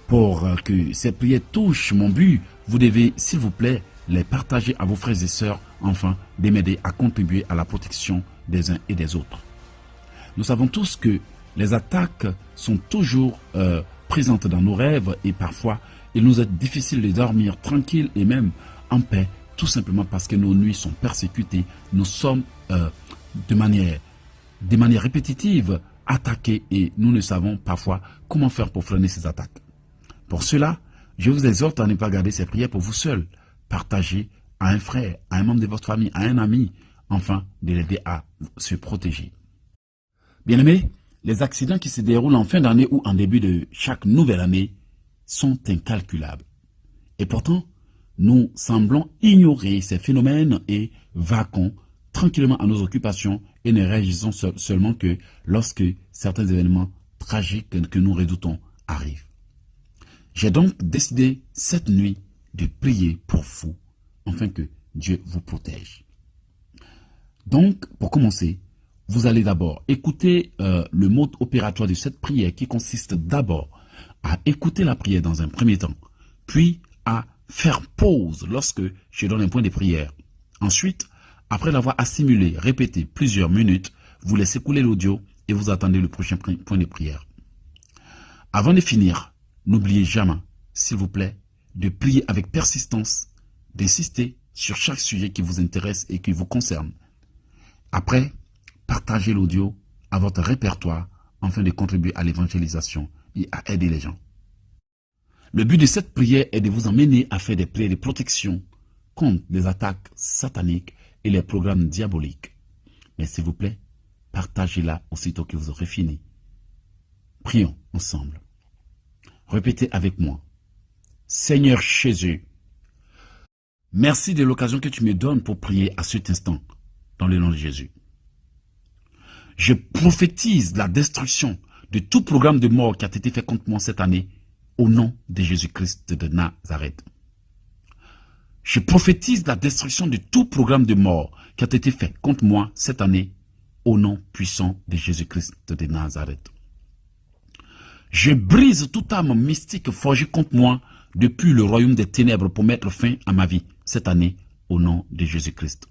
Pour que ces prières touchent mon but, vous devez, s'il vous plaît, les partager à vos frères et sœurs, afin de m'aider à contribuer à la protection des uns et des autres. Nous savons tous que les attaques sont toujours présentes dans nos rêves et parfois il nous est difficile de dormir tranquille et même en paix, tout simplement parce que nos nuits sont persécutées. Nous sommes de manière répétitive attaqués et nous ne savons parfois comment faire pour freiner ces attaques. Pour cela, je vous exhorte à ne pas garder ces prières pour vous seul. Partagez à un frère, à un membre de votre famille, à un ami, afin de l'aider à se protéger. Bien-aimés, les accidents qui se déroulent en fin d'année ou en début de chaque nouvelle année sont incalculables. Et pourtant, nous semblons ignorer ces phénomènes et vaquons tranquillement à nos occupations et ne réagissons seulement que lorsque certains événements tragiques que nous redoutons arrivent. J'ai donc décidé cette nuit de prier pour vous, afin que Dieu vous protège. Donc, pour commencer, vous allez d'abord écouter le mode opératoire de cette prière qui consiste d'abord à écouter la prière dans un premier temps, puis à faire pause lorsque je donne un point de prière. Ensuite, après l'avoir assimilé, répété plusieurs minutes, vous laissez couler l'audio et vous attendez le prochain point de prière. Avant de finir, n'oubliez jamais, s'il vous plaît, de prier avec persistance, d'insister sur chaque sujet qui vous intéresse et qui vous concerne. Après, partagez l'audio à votre répertoire afin de contribuer à l'évangélisation et à aider les gens. Le but de cette prière est de vous emmener à faire des prières de protection contre les attaques sataniques et les programmes diaboliques. Mais s'il vous plaît, partagez-la aussitôt que vous aurez fini. Prions ensemble. Répétez avec moi. Seigneur Jésus, merci de l'occasion que tu me donnes pour prier à cet instant, dans le nom de Jésus. Je prophétise la destruction de tout programme de mort qui a été fait contre moi cette année, au nom de Jésus-Christ de Nazareth. Je prophétise la destruction de tout programme de mort qui a été fait contre moi cette année, au nom puissant de Jésus-Christ de Nazareth. Je brise toute âme mystique forgée contre moi depuis le royaume des ténèbres pour mettre fin à ma vie cette année, au nom de Jésus-Christ.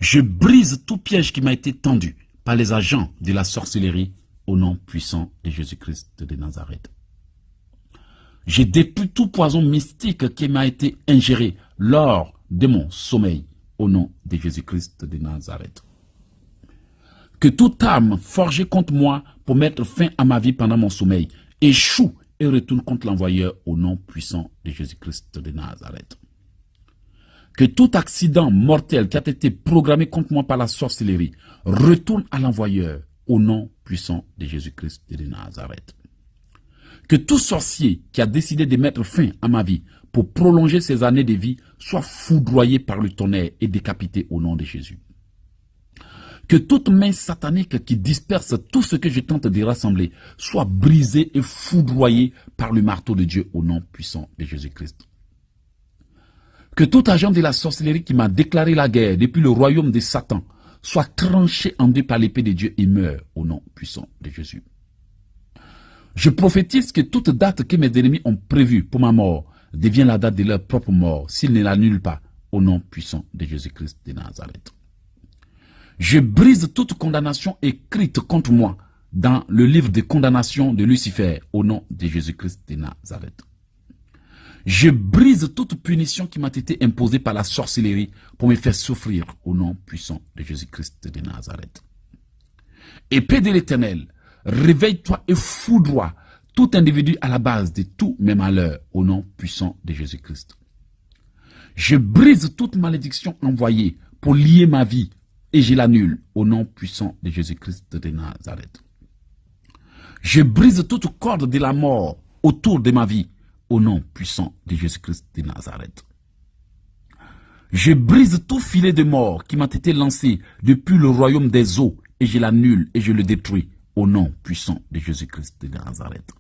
Je brise tout piège qui m'a été tendu par les agents de la sorcellerie, au nom puissant de Jésus-Christ de Nazareth. Je détruis tout poison mystique qui m'a été ingéré lors de mon sommeil, au nom de Jésus-Christ de Nazareth. Que toute âme forgée contre moi pour mettre fin à ma vie pendant mon sommeil échoue et retourne contre l'envoyeur, au nom puissant de Jésus-Christ de Nazareth. Que tout accident mortel qui a été programmé contre moi par la sorcellerie retourne à l'envoyeur, au nom puissant de Jésus-Christ de Nazareth. Que tout sorcier qui a décidé de mettre fin à ma vie pour prolonger ses années de vie soit foudroyé par le tonnerre et décapité au nom de Jésus. Que toute main satanique qui disperse tout ce que je tente de rassembler soit brisée et foudroyée par le marteau de Dieu, au nom puissant de Jésus-Christ. Que tout agent de la sorcellerie qui m'a déclaré la guerre depuis le royaume de Satan soit tranché en deux par l'épée de Dieu et meurt, au nom puissant de Jésus. Je prophétise que toute date que mes ennemis ont prévue pour ma mort devient la date de leur propre mort, s'ils ne l'annulent pas, au nom puissant de Jésus-Christ de Nazareth. Je brise toute condamnation écrite contre moi dans le livre de condamnation de Lucifer, au nom de Jésus-Christ de Nazareth. Je brise toute punition qui m'a été imposée par la sorcellerie pour me faire souffrir, au nom puissant de Jésus-Christ de Nazareth. Épée de l'Éternel, réveille-toi et foudroie tout individu à la base de tous mes malheurs, au nom puissant de Jésus-Christ. Je brise toute malédiction envoyée pour lier ma vie et je l'annule, au nom puissant de Jésus-Christ de Nazareth. Je brise toute corde de la mort autour de ma vie, au nom puissant de Jésus-Christ de Nazareth. Je brise tout filet de mort qui m'a été lancé depuis le royaume des eaux et je l'annule et je le détruis, au nom puissant de Jésus-Christ de Nazareth.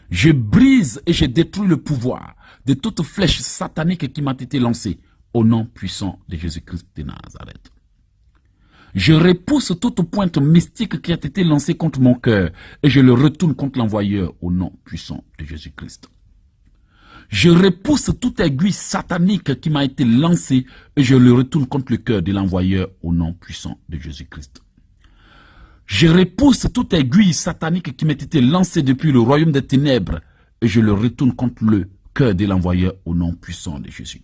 Je brise et je détruis le pouvoir de toute flèche satanique qui m'a été lancée, au nom puissant de Jésus-Christ de Nazareth. Je repousse toute pointe mystique qui a été lancée contre mon cœur et je le retourne contre l'envoyeur au nom puissant de Jésus-Christ. Je repousse toute aiguille satanique qui m'a été lancée et je le retourne contre le cœur de l'envoyeur au nom puissant de Jésus-Christ. Je repousse toute aiguille satanique qui m'a été lancée depuis le royaume des ténèbres et je le retourne contre le cœur de l'envoyeur au nom puissant de Jésus.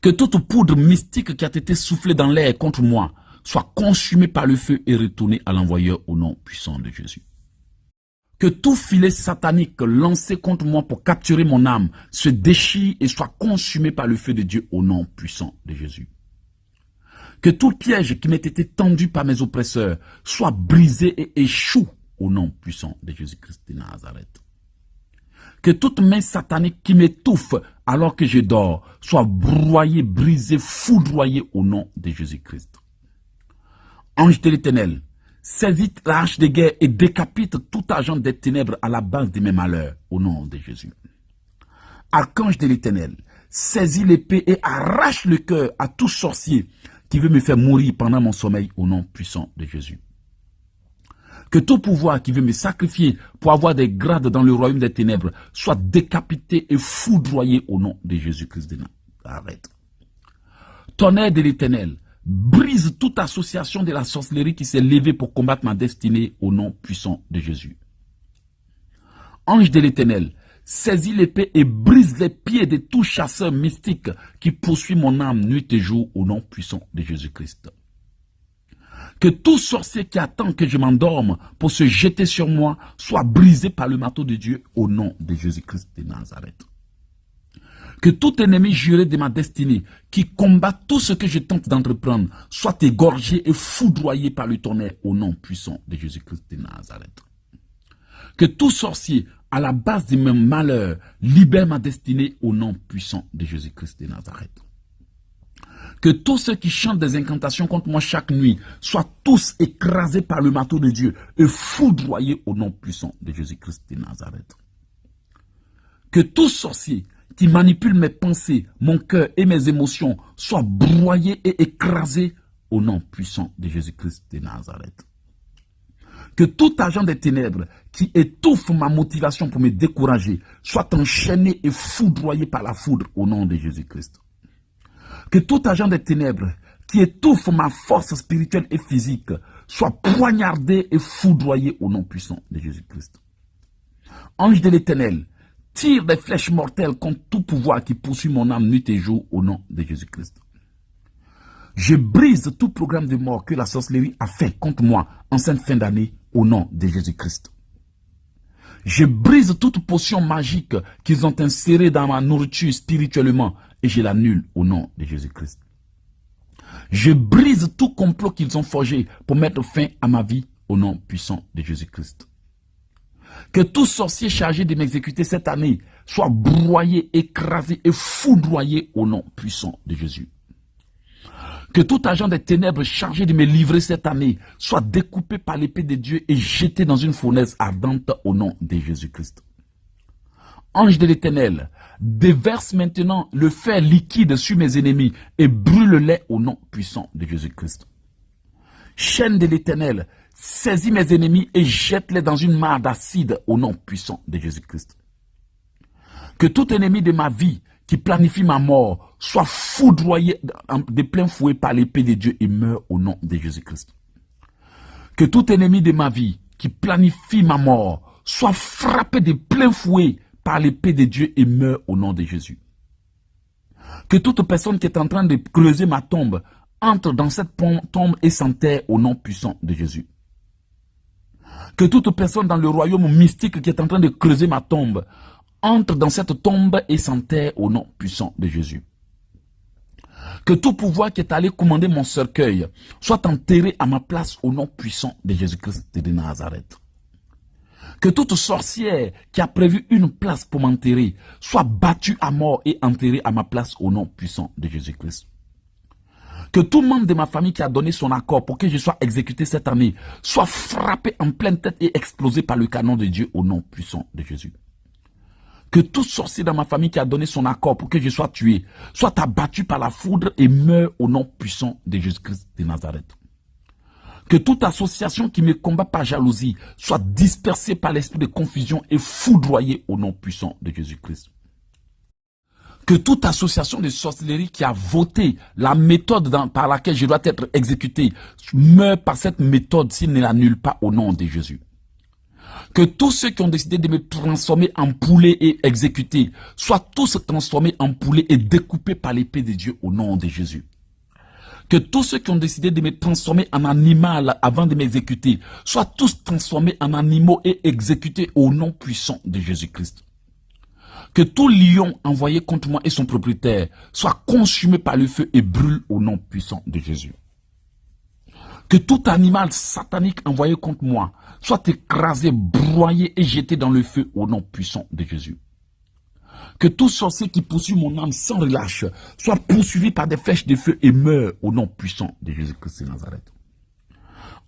Que toute poudre mystique qui a été soufflée dans l'air contre moi soit consumée par le feu et retournée à l'envoyeur au nom puissant de Jésus. Que tout filet satanique lancé contre moi pour capturer mon âme se déchire et soit consumé par le feu de Dieu au nom puissant de Jésus. Que tout piège qui m'ait été tendu par mes oppresseurs soit brisé et échoue au nom puissant de Jésus-Christ de Nazareth. Que toute main satanique qui m'étouffe alors que je dors soit broyée, brisée, foudroyée au nom de Jésus-Christ. Ange de l'Éternel, saisis la hache de guerre et décapite tout agent des ténèbres à la base de mes malheurs au nom de Jésus. Archange de l'Éternel, saisis l'épée et arrache le cœur à tout sorcier qui veut me faire mourir pendant mon sommeil au nom puissant de Jésus. Que tout pouvoir qui veut me sacrifier pour avoir des grades dans le royaume des ténèbres soit décapité et foudroyé au nom de Jésus-Christ de Nazareth. Tonnerre de l'Éternel, brise toute association de la sorcellerie qui s'est levée pour combattre ma destinée au nom puissant de Jésus. Ange de l'Éternel, saisis l'épée et brise les pieds de tout chasseur mystique qui poursuit mon âme nuit et jour au nom puissant de Jésus-Christ. Que tout sorcier qui attend que je m'endorme pour se jeter sur moi soit brisé par le marteau de Dieu au nom de Jésus-Christ de Nazareth. Que tout ennemi juré de ma destinée qui combat tout ce que je tente d'entreprendre soit égorgé et foudroyé par le tonnerre au nom puissant de Jésus-Christ de Nazareth. Que tout sorcier à la base de mes malheurs libère ma destinée au nom puissant de Jésus-Christ de Nazareth. Que tous ceux qui chantent des incantations contre moi chaque nuit soient tous écrasés par le marteau de Dieu et foudroyés au nom puissant de Jésus-Christ de Nazareth. Que tout sorcier qui manipule mes pensées, mon cœur et mes émotions soient broyés et écrasés au nom puissant de Jésus-Christ de Nazareth. Que tout agent des ténèbres qui étouffe ma motivation pour me décourager soit enchaîné et foudroyé par la foudre au nom de Jésus-Christ. Que tout agent des ténèbres qui étouffe ma force spirituelle et physique soit poignardé et foudroyé au nom puissant de Jésus-Christ. Ange de l'Éternel, tire des flèches mortelles contre tout pouvoir qui poursuit mon âme nuit et jour au nom de Jésus-Christ. Je brise tout programme de mort que la sorcellerie a fait contre moi en cette fin d'année au nom de Jésus-Christ. Je brise toute potion magique qu'ils ont insérée dans ma nourriture spirituellement et je l'annule au nom de Jésus-Christ. Je brise tout complot qu'ils ont forgé pour mettre fin à ma vie au nom puissant de Jésus-Christ. Que tout sorcier chargé de m'exécuter cette année soit broyé, écrasé et foudroyé au nom puissant de Jésus. Que tout agent des ténèbres chargé de me livrer cette année soit découpé par l'épée de Dieu et jeté dans une fournaise ardente au nom de Jésus-Christ. Ange de l'Éternel, déverse maintenant le fer liquide sur mes ennemis et brûle-les au nom puissant de Jésus-Christ. Chaîne de l'Éternel, saisis mes ennemis et jette-les dans une mare d'acide au nom puissant de Jésus-Christ. Que tout ennemi de ma vie qui planifie ma mort soit foudroyé de plein fouet par l'épée de Dieu et meure au nom de Jésus-Christ. Que tout ennemi de ma vie qui planifie ma mort soit frappé de plein fouet par l'épée de Dieu et meurt au nom de Jésus. Que toute personne qui est en train de creuser ma tombe entre dans cette tombe et s'enterre au nom puissant de Jésus. Que toute personne dans le royaume mystique qui est en train de creuser ma tombe entre dans cette tombe et s'enterre au nom puissant de Jésus. Que tout pouvoir qui est allé commander mon cercueil soit enterré à ma place au nom puissant de Jésus-Christ de Nazareth. Que toute sorcière qui a prévu une place pour m'enterrer soit battue à mort et enterrée à ma place au nom puissant de Jésus-Christ. Que tout membre de ma famille qui a donné son accord pour que je sois exécuté cette année soit frappé en pleine tête et explosé par le canon de Dieu au nom puissant de Jésus. Que tout sorcier dans ma famille qui a donné son accord pour que je sois tué soit abattu par la foudre et meure au nom puissant de Jésus-Christ de Nazareth. Que toute association qui me combat par jalousie soit dispersée par l'esprit de confusion et foudroyée au nom puissant de Jésus-Christ. Que toute association de sorcellerie qui a voté la méthode par laquelle je dois être exécuté meure par cette méthode s'il ne l'annule pas au nom de Jésus. Que tous ceux qui ont décidé de me transformer en poulet et exécuté soient tous transformés en poulet et découpés par l'épée de Dieu au nom de Jésus. Que tous ceux qui ont décidé de me transformer en animal avant de m'exécuter soient tous transformés en animaux et exécutés au nom puissant de Jésus-Christ. Que tout lion envoyé contre moi et son propriétaire soit consumé par le feu et brûle au nom puissant de Jésus. Que tout animal satanique envoyé contre moi soit écrasé, broyé et jeté dans le feu au nom puissant de Jésus. Que tout sorcier qui poursuit mon âme sans relâche soit poursuivi par des flèches de feu et meure au nom puissant de Jésus-Christ de Nazareth.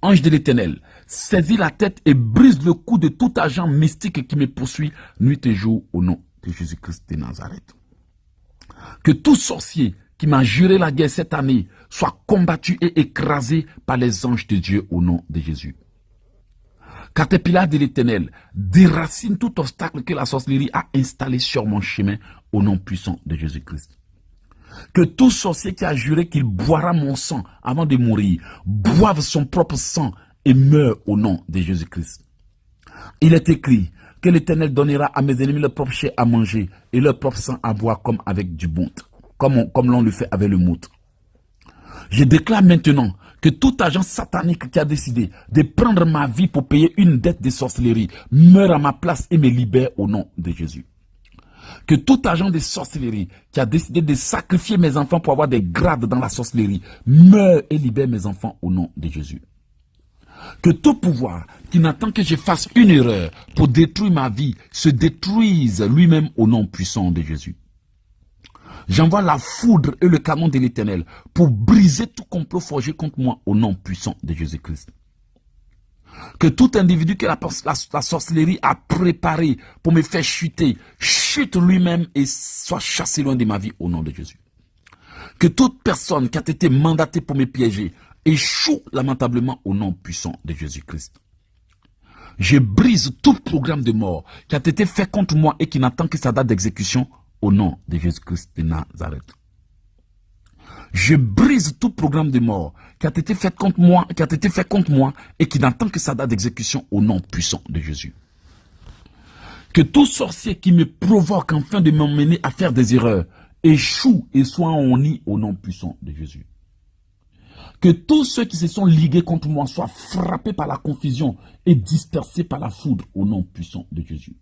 Ange de l'Éternel, saisis la tête et brise le cou de tout agent mystique qui me poursuit nuit et jour au nom de Jésus-Christ de Nazareth. Que tout sorcier qui m'a juré la guerre cette année soit combattu et écrasé par les anges de Dieu au nom de Jésus. Caterpillar de l'Éternel, déracine tout obstacle que la sorcellerie a installé sur mon chemin au nom puissant de Jésus-Christ. Que tout sorcier qui a juré qu'il boira mon sang avant de mourir, boive son propre sang et meure au nom de Jésus-Christ. Il est écrit que l'Éternel donnera à mes ennemis leur propre chair à manger et leur propre sang à boire comme avec du mouton, comme l'on le fait avec le mouton. Je déclare maintenant que tout agent satanique qui a décidé de prendre ma vie pour payer une dette de sorcellerie meurt à ma place et me libère au nom de Jésus. Que tout agent de sorcellerie qui a décidé de sacrifier mes enfants pour avoir des grades dans la sorcellerie meurt et libère mes enfants au nom de Jésus. Que tout pouvoir qui n'attend que je fasse une erreur pour détruire ma vie se détruise lui-même au nom puissant de Jésus. J'envoie la foudre et le canon de l'Éternel pour briser tout complot forgé contre moi au nom puissant de Jésus-Christ. Que tout individu que la sorcellerie a préparé pour me faire chuter, chute lui-même et soit chassé loin de ma vie au nom de Jésus. Que toute personne qui a été mandatée pour me piéger échoue lamentablement au nom puissant de Jésus-Christ. Je brise tout programme de mort qui a été fait contre moi et qui n'attend que sa date d'exécution au nom de Jésus-Christ de Nazareth. Je brise tout programme de mort qui a été fait contre moi, et qui n'attend que sa date d'exécution au nom puissant de Jésus. Que tout sorcier qui me provoque afin de m'emmener à faire des erreurs échoue et soit en nid au nom puissant de Jésus. Que tous ceux qui se sont ligués contre moi soient frappés par la confusion et dispersés par la foudre au nom puissant de Jésus.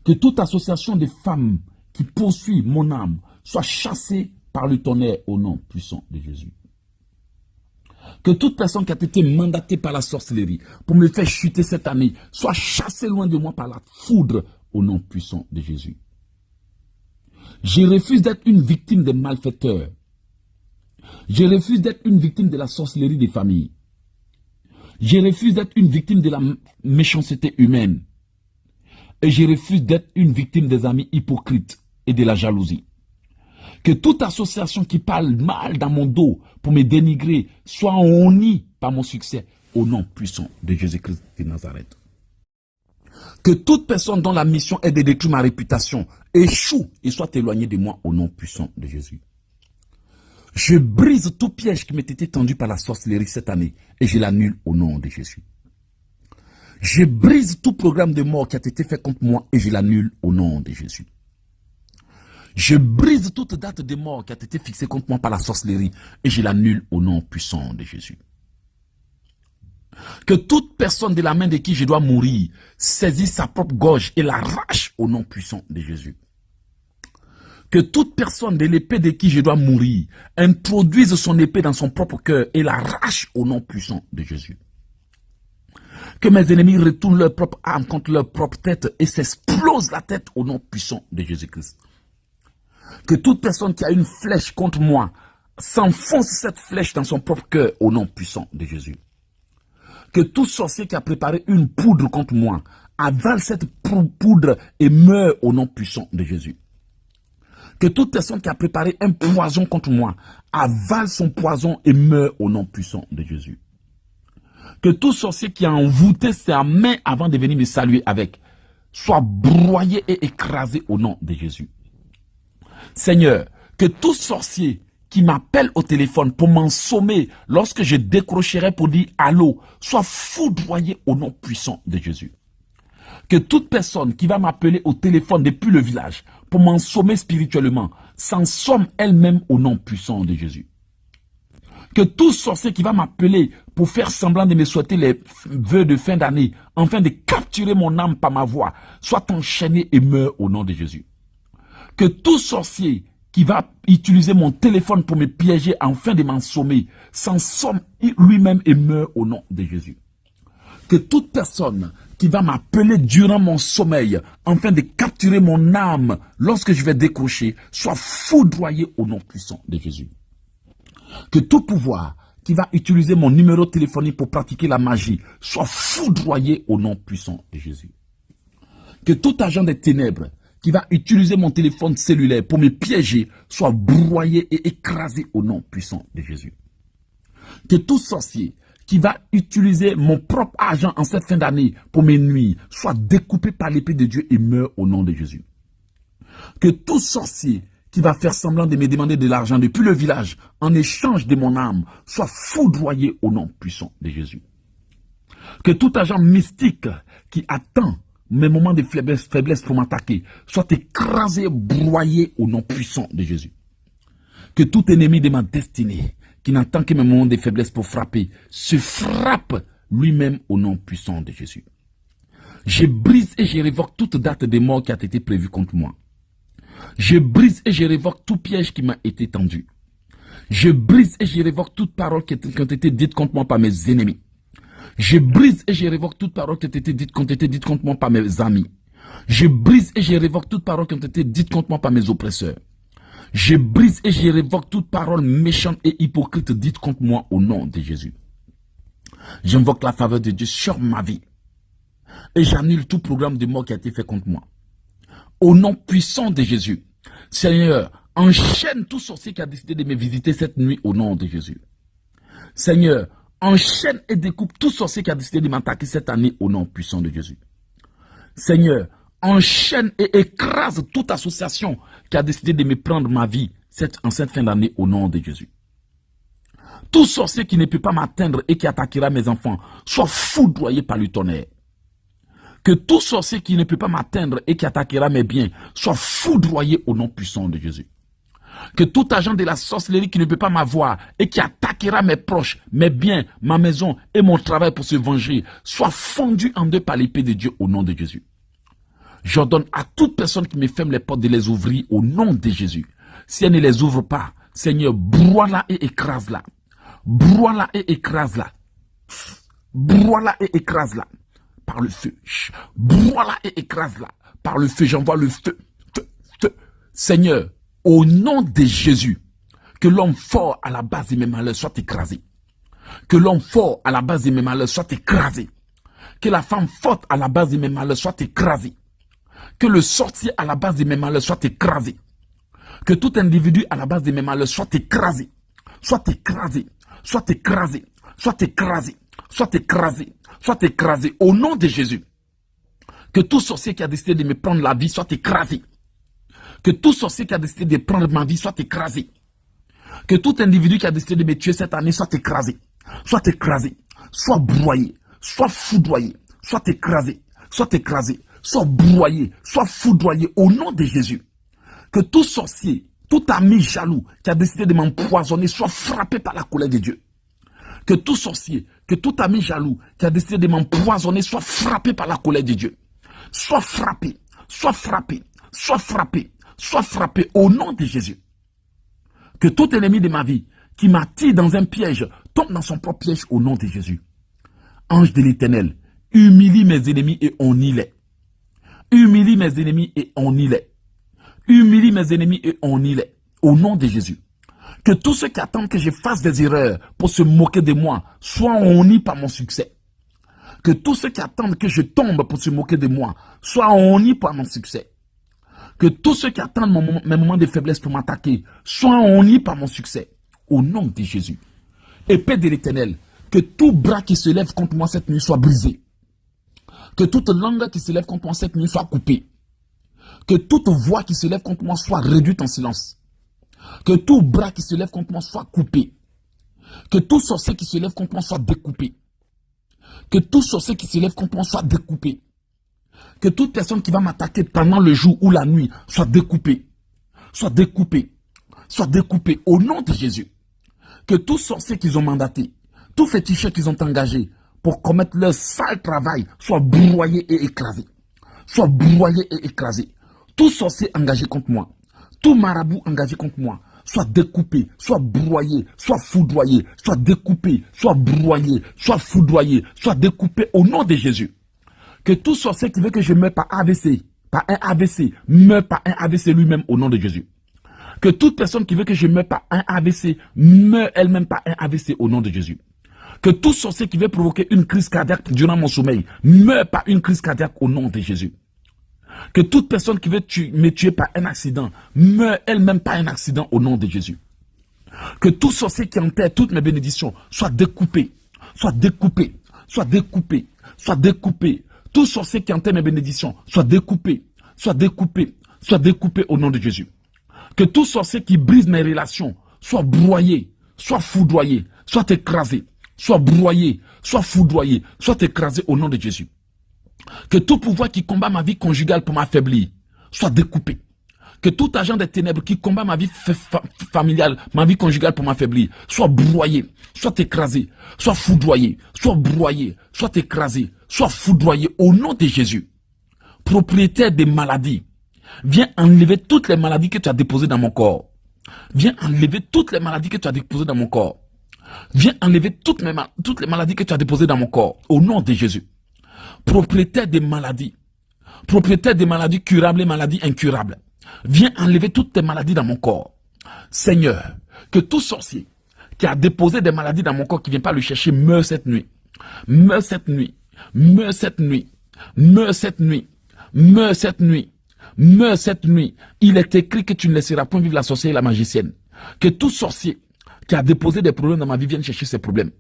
Que toute association de femmes qui poursuit mon âme soit chassée par le tonnerre au nom puissant de Jésus. Que toute personne qui a été mandatée par la sorcellerie pour me faire chuter cette année soit chassée loin de moi par la foudre au nom puissant de Jésus. Je refuse d'être une victime des malfaiteurs. Je refuse d'être une victime de la sorcellerie des familles. Je refuse d'être une victime de la méchanceté humaine. Et je refuse d'être une victime des amis hypocrites et de la jalousie. Que toute association qui parle mal dans mon dos pour me dénigrer soit honnie par mon succès au nom puissant de Jésus-Christ de Nazareth. Que toute personne dont la mission est de détruire ma réputation échoue et soit éloignée de moi au nom puissant de Jésus. Je brise tout piège qui m'était été tendu par la sorcellerie cette année et je l'annule au nom de Jésus. Je brise tout programme de mort qui a été fait contre moi et je l'annule au nom de Jésus. Je brise toute date de mort qui a été fixée contre moi par la sorcellerie et je l'annule au nom puissant de Jésus. Que toute personne de la main de qui je dois mourir saisisse sa propre gorge et l'arrache au nom puissant de Jésus. Que toute personne de l'épée de qui je dois mourir introduise son épée dans son propre cœur et l'arrache au nom puissant de Jésus. Que mes ennemis retournent leur propre arme contre leur propre tête et s'explosent la tête au nom puissant de Jésus-Christ. Que toute personne qui a une flèche contre moi s'enfonce cette flèche dans son propre cœur au nom puissant de Jésus. Que tout sorcier qui a préparé une poudre contre moi avale cette poudre et meurt au nom puissant de Jésus. Que toute personne qui a préparé un poison contre moi avale son poison et meurt au nom puissant de Jésus. Que tout sorcier qui a envoûté sa main avant de venir me saluer avec soit broyé et écrasé au nom de Jésus. Seigneur, que tout sorcier qui m'appelle au téléphone pour m'ensommer lorsque je décrocherai pour dire allô, soit foudroyé au nom puissant de Jésus. Que toute personne qui va m'appeler au téléphone depuis le village pour m'ensommer spirituellement, s'ensomme elle-même au nom puissant de Jésus. Que tout sorcier qui va m'appeler pour faire semblant de me souhaiter les vœux de fin d'année, afin de capturer mon âme par ma voix, soit enchaîné et meurt au nom de Jésus. Que tout sorcier qui va utiliser mon téléphone pour me piéger afin de m'ensommer, s'ensomme lui-même et meurt au nom de Jésus. Que toute personne qui va m'appeler durant mon sommeil, afin de capturer mon âme lorsque je vais décrocher, soit foudroyé au nom puissant de Jésus. Que tout pouvoir qui va utiliser mon numéro téléphonique pour pratiquer la magie, soit foudroyé au nom puissant de Jésus. Que tout agent des ténèbres qui va utiliser mon téléphone cellulaire pour me piéger, soit broyé et écrasé au nom puissant de Jésus. Que tout sorcier qui va utiliser mon propre argent en cette fin d'année pour mes nuits, soit découpé par l'épée de Dieu et meurt au nom de Jésus. Que tout sorcier qui va faire semblant de me demander de l'argent depuis le village en échange de mon âme, soit foudroyé au nom puissant de Jésus. Que tout agent mystique qui attend mes moments de faiblesse pour m'attaquer, soit écrasé, broyé au nom puissant de Jésus. Que tout ennemi de ma destinée, qui n'attend que mes moments de faiblesse pour frapper, se frappe lui-même au nom puissant de Jésus. Je brise et je révoque toute date de mort qui a été prévue contre moi. Je brise et je révoque tout piège qui m'a été tendu. Je brise et je révoque toute parole qui ont été dites contre moi par mes ennemis. Je brise et je révoque toute parole qui ont été dites contre moi par mes amis. Je brise et je révoque toute parole qui ont été dites contre moi par mes oppresseurs. Je brise et je révoque toute parole méchante et hypocrite dite contre moi au nom de Jésus. J'invoque la faveur de Dieu sur ma vie. Et j'annule tout programme de mort qui a été fait contre moi. Au nom puissant de Jésus. Seigneur, enchaîne tout sorcier qui a décidé de me visiter cette nuit au nom de Jésus. Seigneur, enchaîne et découpe tout sorcier qui a décidé de m'attaquer cette année au nom puissant de Jésus. Seigneur, enchaîne et écrase toute association qui a décidé de me prendre ma vie en cette fin d'année au nom de Jésus. Tout sorcier qui ne peut pas m'atteindre et qui attaquera mes enfants soit foudroyé par le tonnerre. Que tout sorcier qui ne peut pas m'atteindre et qui attaquera mes biens soit foudroyé au nom puissant de Jésus. Que tout agent de la sorcellerie qui ne peut pas m'avoir et qui attaquera mes proches, mes biens, ma maison et mon travail pour se venger soit fondu en deux par l'épée de Dieu au nom de Jésus. J'ordonne à toute personne qui me ferme les portes de les ouvrir au nom de Jésus. Si elle ne les ouvre pas, Seigneur, broie-la et écrase-la. Broie-la et écrase-la. Broie-la et écrase-la. Par le feu. Broie-la et écrase-la. Par le feu, j'envoie le feu. Feu. Seigneur, au nom de Jésus, que l'homme fort à la base de mes malheurs soit écrasé. Que l'homme fort à la base de mes malheurs soit écrasé. Que la femme forte à la base de mes malheurs soit écrasée. Que le sorcier à la base de mes malheurs soit écrasé. Que tout individu à la base de mes malheurs soit écrasé. Soit écrasé. Soit écrasé. Soit écrasé. Soit écrasé. Soit écrasé au nom de Jésus. Que tout sorcier qui a décidé de me prendre la vie soit écrasé. Que tout sorcier qui a décidé de prendre ma vie soit écrasé. Que tout individu qui a décidé de me tuer cette année soit écrasé. Soit écrasé. Soit broyé. Soit foudroyé. Soit écrasé. Soit écrasé. Soit broyé. Soit foudroyé au nom de Jésus. Que tout sorcier, tout ami jaloux qui a décidé de m'empoisonner soit frappé par la colère de Dieu. Que tout sorcier, que tout ami jaloux qui a décidé de m'empoisonner soit frappé par la colère de Dieu. Soit frappé, soit frappé, soit frappé, soit frappé au nom de Jésus. Que tout ennemi de ma vie qui m'attire dans un piège tombe dans son propre piège au nom de Jésus. Ange de l'Éternel, humilie mes ennemis et onnis-les. Humilie mes ennemis et onnis-les. Humilie mes ennemis et onnis-les au nom de Jésus. Que tous ceux qui attendent que je fasse des erreurs pour se moquer de moi soient honnis par mon succès. Que tous ceux qui attendent que je tombe pour se moquer de moi soient honnis par mon succès. Que tous ceux qui attendent mes moments de faiblesse pour m'attaquer soient honnis par mon succès. Au nom de Jésus. Épée de l'Éternel, Que tout bras qui se lève contre moi cette nuit soit brisé. Que toute langue qui se lève contre moi cette nuit soit coupée. Que toute voix qui se lève contre moi soit réduite en silence. Que tout bras qui se lève contre moi soit coupé. Que tout sorcier qui se lève contre moi soit découpé. Que tout sorcier qui se lève contre moi soit découpé. Que toute personne qui va m'attaquer pendant le jour ou la nuit soit découpée. Soit découpée. Soit découpée au nom de Jésus. Que tout sorcier qu'ils ont mandaté, tout féticheur qu'ils ont engagé pour commettre leur sale travail soit broyé et écrasé. Soit broyé et écrasé. Tout sorcier engagé contre moi, tout marabout engagé contre moi, soit découpé, soit broyé, soit foudroyé, soit découpé, soit broyé, soit foudroyé, soit découpé au nom de Jésus. Que tout sorcier qui veut que je meure par AVC, par un AVC, meure par un AVC lui-même au nom de Jésus. Que toute personne qui veut que je meure par un AVC, meure elle-même par un AVC au nom de Jésus. Que tout sorcier qui veut provoquer une crise cardiaque durant mon sommeil, meure par une crise cardiaque au nom de Jésus. Que toute personne qui veut me tuer par un accident, meure elle-même par un accident au nom de Jésus. Que tout sorcier qui enterre toutes mes bénédictions soit découpé, soit découpé, soit découpé, soit découpé. Tout sorcier qui enterre mes bénédictions soit découpé, soit découpé, soit découpé au nom de Jésus. Que tout sorcier qui brise mes relations soit broyé, soit foudroyé, soit écrasé, soit broyé, soit foudroyé, soit écrasé au nom de Jésus. Que tout pouvoir qui combat ma vie conjugale pour m'affaiblir soit découpé. Que tout agent des ténèbres qui combat ma vie familiale, ma vie conjugale pour m'affaiblir, soit broyé, soit écrasé, soit foudroyé, soit broyé, soit écrasé, soit foudroyé au nom de Jésus. Propriétaire des maladies, viens enlever toutes les maladies que tu as déposées dans mon corps. Viens enlever toutes les maladies que tu as déposées dans mon corps. Viens enlever toutes les maladies que tu as déposées dans mon corps au nom de Jésus. Propriétaire des maladies curables et maladies incurables. Viens enlever toutes tes maladies dans mon corps. Seigneur, que tout sorcier qui a déposé des maladies dans mon corps, qui ne vient pas le chercher, meurt cette nuit. Meurt cette nuit. Meurt cette nuit. Meurt cette nuit. Meurt cette nuit. Meurt cette nuit. Il est écrit que tu ne laisseras point vivre la sorcière et la magicienne. Que tout sorcier qui a déposé des problèmes dans ma vie vienne chercher ses problèmes.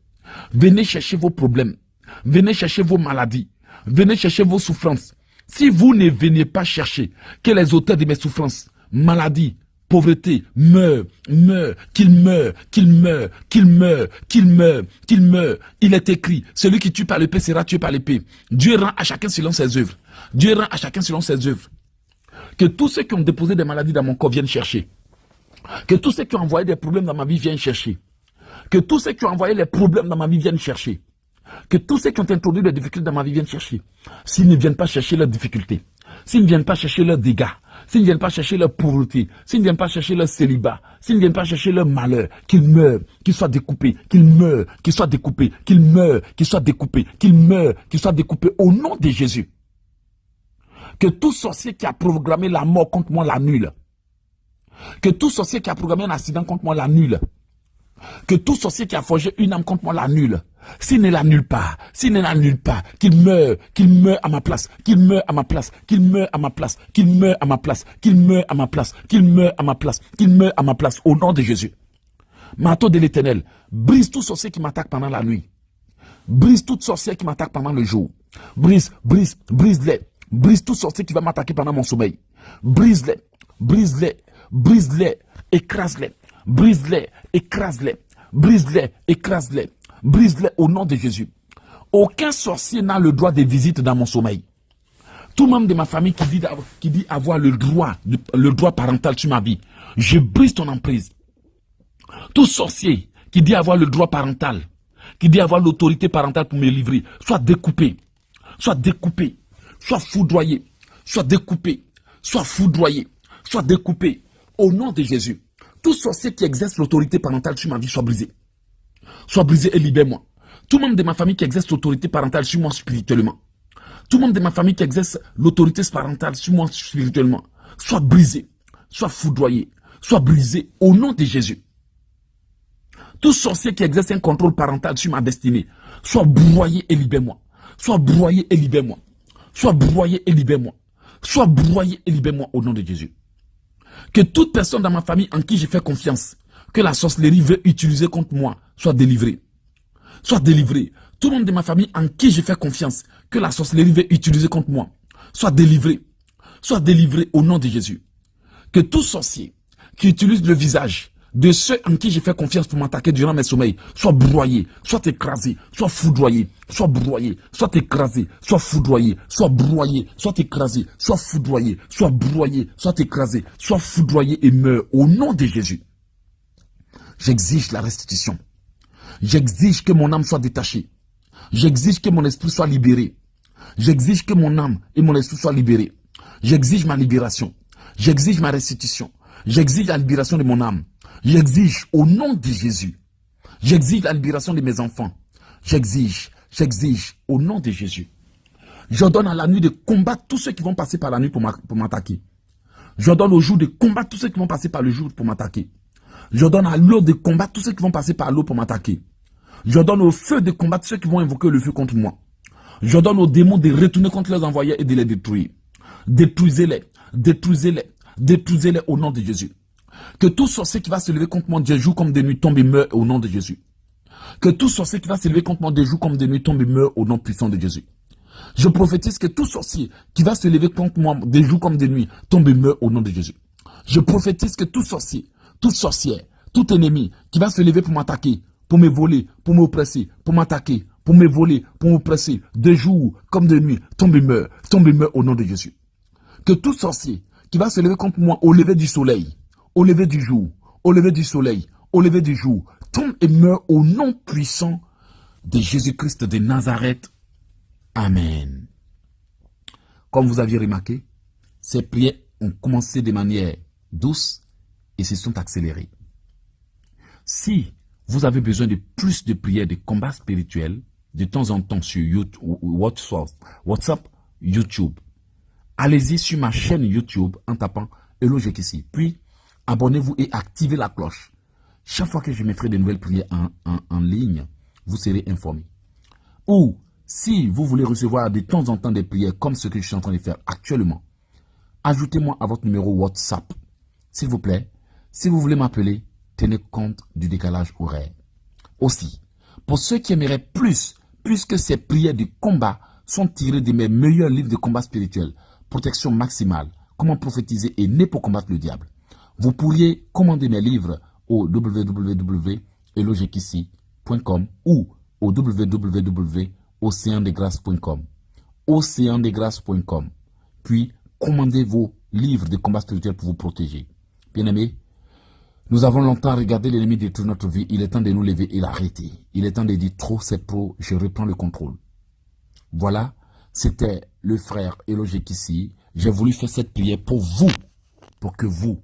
Venez chercher vos problèmes. Venez chercher vos maladies. Venez chercher vos souffrances. Si vous ne venez pas chercher que les auteurs de mes souffrances, maladies, pauvreté, meurent, qu'ils meurent, qu'ils meurent, qu'ils meurent, qu'ils meurent, qu'ils meurent. Il est écrit, celui qui tue par l'épée sera tué par l'épée. Dieu rend à chacun selon ses œuvres. Dieu rend à chacun selon ses œuvres. Que tous ceux qui ont déposé des maladies dans mon corps viennent chercher. Que tous ceux qui ont envoyé des problèmes dans ma vie viennent chercher. Que tous ceux qui ont envoyé les problèmes dans ma vie viennent chercher. Que tous ceux qui ont introduit des difficultés dans ma vie viennent chercher. S'ils ne viennent pas chercher leurs difficultés, s'ils ne viennent pas chercher leurs dégâts, s'ils ne viennent pas chercher leur pauvreté, s'ils ne viennent pas chercher leur célibat, s'ils ne viennent pas chercher leur malheur, qu'ils meurent, qu'ils soient découpés, qu'ils meurent, qu'ils soient découpés, qu'ils meurent, qu'ils soient découpés, qu'ils meurent, qu'ils soient découpés au nom de Jésus. Que tout sorcier qui a programmé la mort contre moi l'annule. Que tout sorcier qui a programmé un accident contre moi l'annule. Que tout sorcier qui a forgé une âme contre moi l'annule. S'il ne l'annule pas, qu'il meure à ma place, qu'il meure à ma place, qu'il meure à ma place, qu'il meure à ma place, qu'il meure à ma place, qu'il meure à ma place, qu'il meure à ma place, au nom de Jésus. Marteau de l'Éternel, brise tout sorcier qui m'attaque pendant la nuit. Brise toute sorcière qui m'attaque pendant le jour. Brise-les. Brise tout sorcier qui va m'attaquer pendant mon sommeil. Brise-les, écrase-les. Brise-les, écrase-les. Brise-les, écrase-les. Brise-les au nom de Jésus. Aucun sorcier n'a le droit de visite dans mon sommeil. Tout membre de ma famille qui dit avoir le droit parental sur ma vie, je brise ton emprise. Tout sorcier qui dit avoir le droit parental, qui dit avoir l'autorité parentale pour me livrer, soit découpé, soit foudroyé, soit découpé, soit foudroyé, soit découpé. Au nom de Jésus, tout sorcier qui exerce l'autorité parentale sur ma vie soit brisé. Soit brisé et libère-moi. Tout membre de ma famille qui exerce l'autorité parentale sur moi spirituellement. Tout membre de ma famille qui exerce l'autorité parentale sur moi spirituellement. Soit brisé, soit foudroyé, soit brisé au nom de Jésus. Tout sorcier qui exerce un contrôle parental sur ma destinée, soit broyé et libère-moi. Soit broyé et libère-moi. Soit broyé et libère-moi. Soit broyé et libère-moi au nom de Jésus. Que toute personne dans ma famille en qui j'ai fait confiance, que la sorcellerie veut utiliser contre moi, soit délivrée. soit délivré. Tout le monde de ma famille en qui j'ai fait confiance, que la sorcellerie va utiliser contre moi, soit délivré. Soit délivré au nom de Jésus. Que tout sorcier qui utilise le visage de ceux en qui j'ai fait confiance pour m'attaquer durant mes sommeils, soit broyé, soit écrasé, soit foudroyé, soit broyé, soit écrasé, soit foudroyé, soit broyé, soit écrasé, soit foudroyé, soit broyé, soit écrasé, soit foudroyé et meurt au nom de Jésus. J'exige la restitution. J'exige que mon âme soit détachée. J'exige que mon esprit soit libéré. J'exige que mon âme et mon esprit soient libérés. J'exige ma libération. J'exige ma restitution. J'exige la libération de mon âme. J'exige au nom de Jésus. J'exige la libération de mes enfants. J'exige au nom de Jésus. J'ordonne à la nuit de combattre tous ceux qui vont passer par la nuit pour m'attaquer. J'ordonne au jour de combattre tous ceux qui vont passer par le jour pour m'attaquer. J'ordonne à l'eau de combattre tous ceux qui vont passer par l'eau pour m'attaquer. J'ordonne au feu de combattre ceux qui vont invoquer le feu contre moi. J'ordonne aux démons de retourner contre leurs envoyés et de les détruire. Détruisez-les, détruisez-les, détruisez-les au nom de Jésus. Que tout sorcier qui va se lever contre moi de jour comme de nuit tombe et meurt au nom de Jésus. Que tout sorcier qui va se lever contre moi de jour comme de nuit tombe et meurt au nom puissant de Jésus. Je prophétise que tout sorcier qui va se lever contre moi de jour comme de nuit tombe et meurt au nom de Jésus. Je prophétise que tout sorcier, toute sorcière, tout ennemi qui va se lever pour m'attaquer, pour me voler, pour m'oppresser, pour m'attaquer, pour me voler, pour m'oppresser, de jour comme de nuit, tombe et meurt au nom de Jésus. Que tout sorcier qui va se lever contre moi au lever du soleil, au lever du jour, au lever du soleil, au lever du jour, tombe et meurt au nom puissant de Jésus-Christ de Nazareth. Amen. Comme vous aviez remarqué, ces prières ont commencé de manière douce et se sont accélérées. Si vous avez besoin de plus de prières de combat spirituel, de temps en temps sur YouTube, WhatsApp, YouTube, allez-y sur ma chaîne YouTube en tapant Hello Jekissi. Puis, abonnez-vous et activez la cloche. Chaque fois que je mettrai de nouvelles prières en ligne, vous serez informés. Ou, si vous voulez recevoir de temps en temps des prières comme ce que je suis en train de faire actuellement, ajoutez-moi à votre numéro WhatsApp. S'il vous plaît, si vous voulez m'appeler, tenez compte du décalage horaire. Aussi, pour ceux qui aimeraient plus, puisque ces prières de combat sont tirées de mes meilleurs livres de combat spirituel, Protection maximale, comment prophétiser et né pour combattre le diable. Vous pourriez commander mes livres au www.elogekissi.com ou au www.oceandeggrâce.com. Oceandeggrâce.com. Puis, commandez vos livres de combat spirituel pour vous protéger. Bien-aimés, nous avons longtemps regardé l'ennemi détruire notre vie. Il est temps de nous lever et l'arrêter. Il est temps de dire trop, c'est trop, je reprends le contrôle. Voilà, c'était le frère Hello Jekissi. J'ai voulu faire cette prière pour vous, pour que vous